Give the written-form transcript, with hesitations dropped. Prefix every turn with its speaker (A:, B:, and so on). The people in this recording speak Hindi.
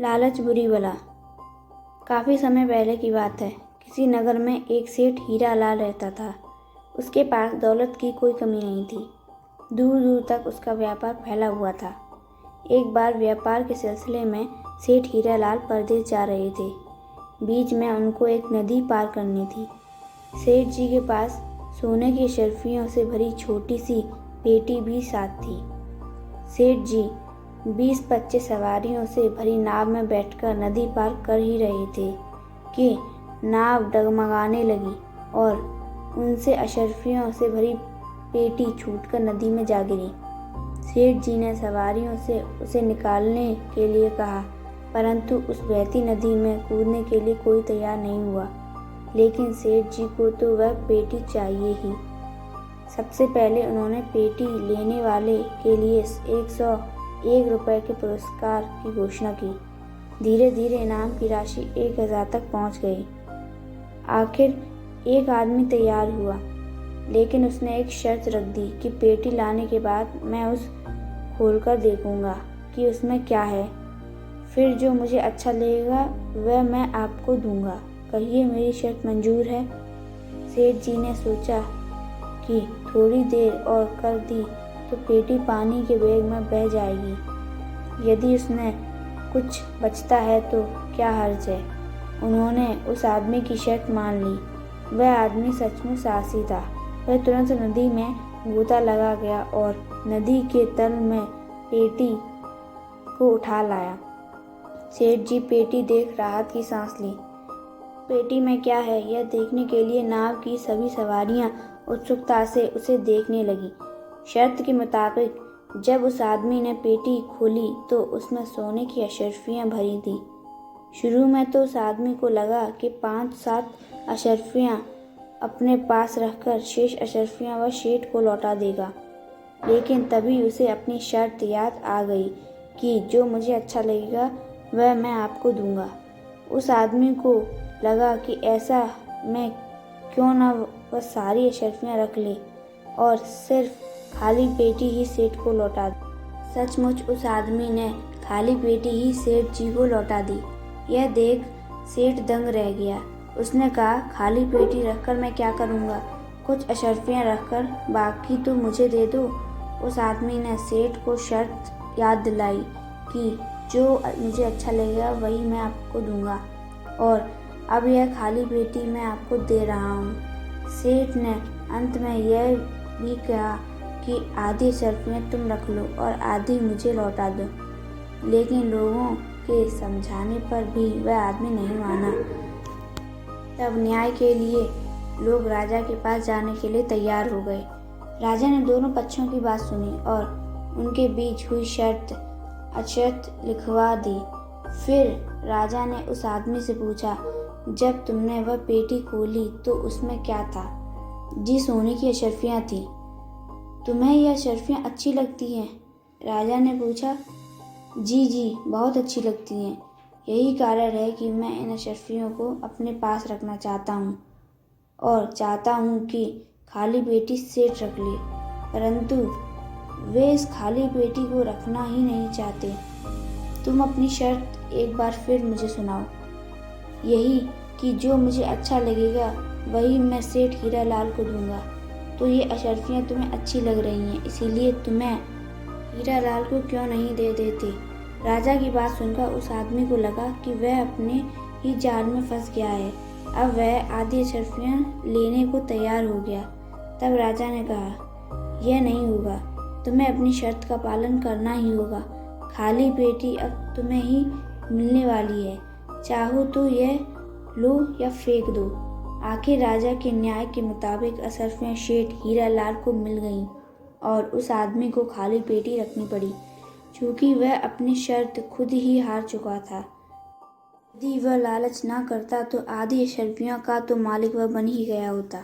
A: लालच बुरी बला। काफ़ी समय पहले की बात है। किसी नगर में एक सेठ हीरा लाल रहता था। उसके पास दौलत की कोई कमी नहीं थी। दूर दूर तक उसका व्यापार फैला हुआ था। एक बार व्यापार के सिलसिले में सेठ हीरा लाल परदेश जा रहे थे। बीच में उनको एक नदी पार करनी थी। सेठ जी के पास सोने की अशर्फियों से भरी छोटी सी पेटी भी साथ थी। सेठ जी 20-25 सवारियों से भरी नाव में बैठकर नदी पार कर ही रहे थे कि नाव डगमगाने लगी और उनसे अशर्फियों से भरी पेटी छूटकर नदी में जा गिरी। सेठ जी ने सवारियों से उसे निकालने के लिए कहा, परंतु उस बहती नदी में कूदने के लिए कोई तैयार नहीं हुआ। लेकिन सेठ जी को तो वह पेटी चाहिए ही। सबसे पहले उन्होंने पेटी लेने वाले के लिए 101 रुपये के पुरस्कार की घोषणा की। धीरे धीरे इनाम की राशि 1000 तक पहुंच गई। आखिर एक आदमी तैयार हुआ, लेकिन उसने एक शर्त रख दी कि पेटी लाने के बाद मैं उस खोलकर देखूंगा कि उसमें क्या है। फिर जो मुझे अच्छा लगेगा वह मैं आपको दूंगा। कहिए, मेरी शर्त मंजूर है? सेठ जी ने सोचा कि थोड़ी देर और कर दी तो पेटी पानी के वेग में बह जाएगी। यदि उसमें कुछ बचता है तो क्या हर्ज है। उन्होंने उस आदमी की शर्त मान ली। वह आदमी सचमुच साहसी था। वह तुरंत नदी में गोता लगा गया और नदी के तल में पेटी को उठा लाया। सेठ जी पेटी देख राहत की सांस ली। पेटी में क्या है यह देखने के लिए नाव की सभी सवारियां उत्सुकता से उसे देखने लगी। शर्त के मुताबिक जब उस आदमी ने पेटी खोली तो उसमें सोने की अशर्फियां भरी थी। शुरू में तो उस आदमी को लगा कि 5-7 अशर्फियां अपने पास रखकर शेष अशर्फियां वह सेठ को लौटा देगा। लेकिन तभी उसे अपनी शर्त याद आ गई कि जो मुझे अच्छा लगेगा वह मैं आपको दूंगा। उस आदमी को लगा कि ऐसा मैं क्यों न वह सारी अशर्फियां रख ले और सिर्फ खाली पेटी ही सेठ को लौटा दी। सचमुच उस आदमी ने खाली पेटी ही सेठ जी को लौटा दी। यह देख सेठ दंग रह गया। उसने कहा, खाली पेटी रखकर मैं क्या करूँगा? कुछ अशर्फियां रखकर बाकी तो मुझे दे दो। उस आदमी ने सेठ को शर्त याद दिलाई कि जो मुझे अच्छा लगेगा वही मैं आपको दूंगा और अब यह खाली पेटी मैं आपको दे रहा हूँ। सेठ ने अंत में यह भी कहा कि आधी अशर्फियां तुम रख लो और आधी मुझे लौटा दो। लेकिन लोगों के समझाने पर भी वह आदमी नहीं माना। तब न्याय के लिए लोग राजा के पास जाने के लिए तैयार हो गए। राजा ने दोनों पक्षों की बात सुनी और उनके बीच हुई शर्त अशर्त लिखवा दी। फिर राजा ने उस आदमी से पूछा, जब तुमने वह पेटी खोली तो उसमें क्या था? जी, सोने की अशर्फियां थी। तुम्हें यह अशर्फियां अच्छी लगती हैं? राजा ने पूछा। जी, बहुत अच्छी लगती हैं। यही कारण है कि मैं इन अशर्फियों को अपने पास रखना चाहता हूँ और चाहता हूँ कि खाली पेटी सेठ रख ले। परंतु वे इस खाली पेटी को रखना ही नहीं चाहते। तुम अपनी शर्त एक बार फिर मुझे सुनाओ। यही कि जो मुझे अच्छा लगेगा वही मैं सेठ हीरा लाल को दूंगा। तो ये अशर्फियां तुम्हें अच्छी लग रही हैं, इसीलिए तुम्हें हीरा लाल को क्यों नहीं दे देते? राजा की बात सुनकर उस आदमी को लगा कि वह अपने ही जाल में फंस गया है। अब वह आधी अशर्फियां लेने को तैयार हो गया। तब राजा ने कहा, यह नहीं होगा, तुम्हें अपनी शर्त का पालन करना ही होगा। खाली पेटी अब तुम्हें ही मिलने वाली है। चाहो तो यह लो या फेंक दो। आखिर राजा के न्याय के मुताबिक अशर्फियां सेठ हीरा लाल को मिल गईं और उस आदमी को खाली पेटी रखनी पड़ी, क्योंकि वह अपनी शर्त खुद ही हार चुका था। यदि वह लालच ना करता तो आधी अशर्फियों का तो मालिक वह बन ही गया होता।